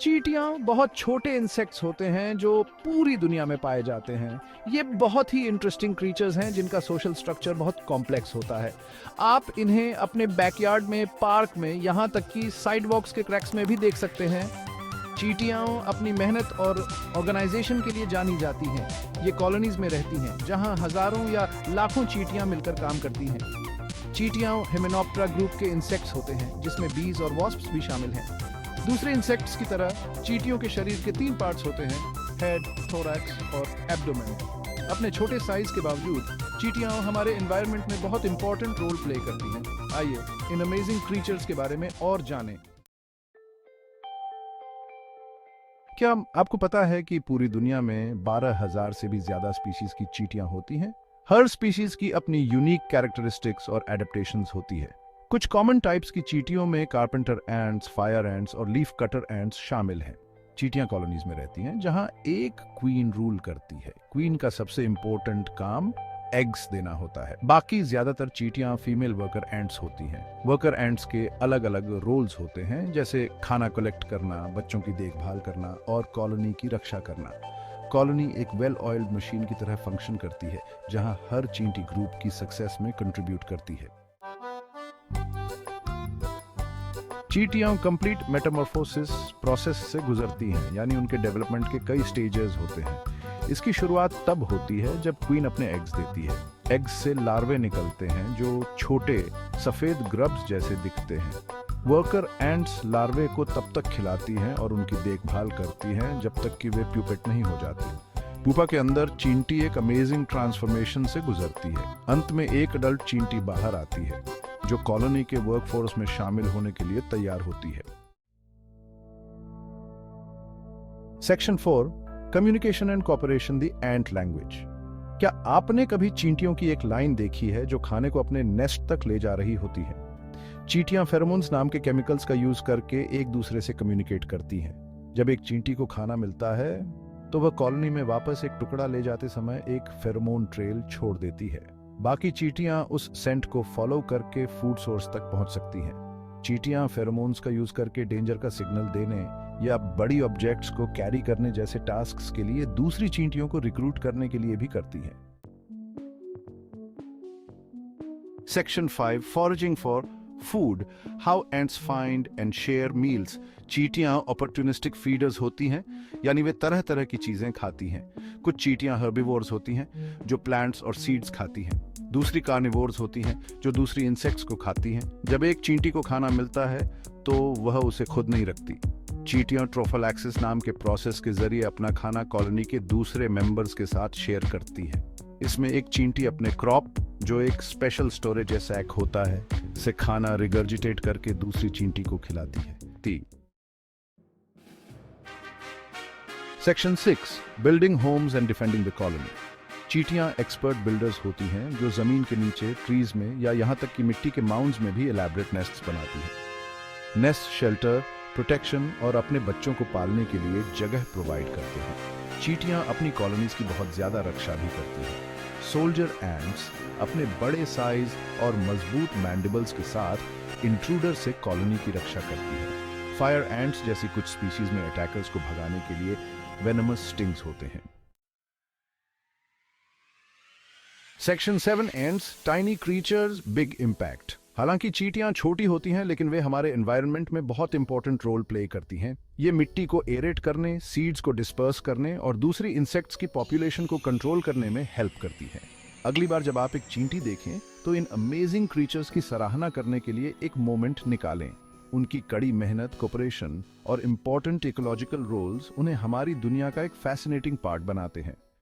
चींटियां बहुत छोटे इंसेक्ट्स होते हैं जो पूरी दुनिया में पाए जाते हैं। ये बहुत ही इंटरेस्टिंग क्रीचर्स हैं जिनका सोशल स्ट्रक्चर बहुत कॉम्प्लेक्स होता है। आप इन्हें अपने बैकयार्ड में, पार्क में, यहाँ तक कि साइडवॉक्स के क्रैक्स में भी देख सकते हैं। चींटियां अपनी मेहनत और ऑर्गेनाइजेशन के लिए जानी जाती हैं। ये कॉलोनीज में रहती हैं जहाँ हजारों या लाखों चींटियां मिलकर काम करती हैं। चींटियां हिमेनोप्टेरा ग्रुप के इंसेक्ट्स होते हैं जिसमें बीज और वॉस्प्स भी शामिल हैं। दूसरे इंसेक्ट्स की तरह चींटियों के शरीर के 3 पार्ट्स होते हैं: हेड, थोरैक्स और एब्डोमेन। अपने छोटे साइज के बावजूद चींटियां हमारे एनवायरनमेंट में बहुत इंपॉर्टेंट रोल प्ले करती हैं। आइए इन अमेजिंग क्रीचर्स के बारे में और जानें। क्या आपको पता है कि पूरी दुनिया में 12,000 से भी ज्यादा स्पीशीज की चींटियां होती हैं? हर स्पीशीज की अपनी यूनिक कैरेक्टरिस्टिक्स और एडेप्टेशंस होती है। कुछ कॉमन टाइप्स की चींटियों में कारपेंटर एंट्स, फायर एंट्स और लीफ कटर एंट्स शामिल हैं। चींटियां कॉलोनीज में रहती हैं जहां एक क्वीन रूल करती है। क्वीन का सबसे इंपॉर्टेंट काम एग्स देना होता है। बाकी ज्यादातर चींटियां फीमेल वर्कर एंट्स होती हैं। वर्कर एंट्स के अलग अलग रोल्स होते हैं, जैसे खाना कलेक्ट करना, बच्चों की देखभाल करना और कॉलोनी की रक्षा करना। कॉलोनी एक वेल ऑयल्ड मशीन की तरह फंक्शन करती है जहां हर चींटी ग्रुप की सक्सेस में कंट्रीब्यूट करती है। चींटियां कंप्लीट मेटामॉर्फोसिस प्रोसेस से गुजरती हैं, यानी उनके डेवलपमेंट के कई स्टेजेस होते हैं। इसकी शुरुआत तब होती है जब क्वीन अपने एग्स देती है। एग्स से लार्वे निकलते हैं जो छोटे सफेद ग्रब्स जैसे दिखते हैं। वर्कर एंट्स लार्वे को तब तक खिलाती हैं और उनकी देखभाल करती हैं जब तक कि वे प्यूपेट नहीं हो जाते। पुपा के अंदर चींटी एक अमेजिंग ट्रांसफॉर्मेशन से गुजरती है। अंत में एक अडल्ट चींटी बाहर आती है जो कॉलोनी के वर्कफोर्स में शामिल होने के लिए तैयार होती है। Section 4, communication and cooperation, the ant language. क्या आपने कभी चींटियों की एक लाइन देखी है जो खाने को अपने नेस्ट तक ले जा रही होती है? चींटियां फेरोमोन्स नाम के केमिकल्स का यूज करके एक दूसरे से कम्युनिकेट करती हैं। जब एक चींटी को खाना मिलता है तो वह कॉलोनी में वापस एक टुकड़ा ले जाते समय एक फेरोमोन ट्रेल छोड़ देती है। बाकी चींटियां उस सेंट को फॉलो करके फूड सोर्स तक पहुंच सकती हैं। चींटियां फेरोमोन्स का यूज करके डेंजर का सिग्नल देने या बड़ी ऑब्जेक्ट्स को कैरी करने जैसे टास्क्स के लिए दूसरी चींटियों को रिक्रूट करने के लिए भी करती हैं। Section 5, foraging for food, how ants find and share meals. चींटियां अपॉर्चुनिस्टिक फीडर्स होती हैं, यानी वे तरह तरह की चीजें खाती हैं। कुछ चींटियां हर्बिवोर्स होती हैं जो प्लांट्स और सीड्स खाती हैं। दूसरी कार्निवोर्स होती हैं जो दूसरी इंसेक्ट्स को खाती हैं। जब एक चींटी को खाना मिलता है तो वह उसे खुद नहीं रखती। चींटियां ट्रोफोलैक्सिस नाम के प्रोसेस के जरिए अपना खाना कॉलोनी के दूसरे मेंबर्स के साथ शेयर करती है। इसमें एक चींटी अपने क्रॉप, जो एक स्पेशल स्टोरेज सैक होता है, से खाना रिगर्जिटेट करके दूसरी चींटी को खिलाती है। Section 6, building homes and defending the colony. चींटियां एक्सपर्ट बिल्डर्स होती हैं जो जमीन के नीचे, ट्रीज में या यहाँ तक कि मिट्टी के माउंड्स में भी एलैबोरेट नेस्ट्स बनाती हैं। नेस्ट शेल्टर, प्रोटेक्शन और अपने बच्चों को पालने के लिए जगह प्रोवाइड करते हैं। चींटियां अपनी कॉलोनीज की बहुत ज्यादा रक्षा भी करती हैं। सोल्जर एंट्स अपने बड़े साइज और मजबूत मैंडिबल्स के साथ इंट्रूडर से कॉलोनी की रक्षा करती है। फायर एंट्स जैसी कुछ स्पीशीज में अटैकर्स को भगाने के लिए वेनमस स्टिंग्स होते हैं। Section 7 ends, tiny creatures, big impact. हालांकि चींटियां छोटी होती हैं लेकिन वे हमारे एनवायरनमेंट में बहुत इंपॉर्टेंट रोल प्ले करती हैं। ये मिट्टी को एरेट करने, सीड्स को डिस्पर्स करने और दूसरी इंसेक्ट्स की पॉपुलेशन को कंट्रोल करने में हेल्प करती हैं। अगली बार जब आप एक चींटी देखें तो इन अमेजिंग क्रीचर्स की सराहना करने के लिए एक मोमेंट निकालें। उनकी कड़ी मेहनत, कोऑपरेशन और इंपॉर्टेंट इकोलॉजिकल रोल्स उन्हें हमारी दुनिया का एक फैसिनेटिंग पार्ट बनाते हैं।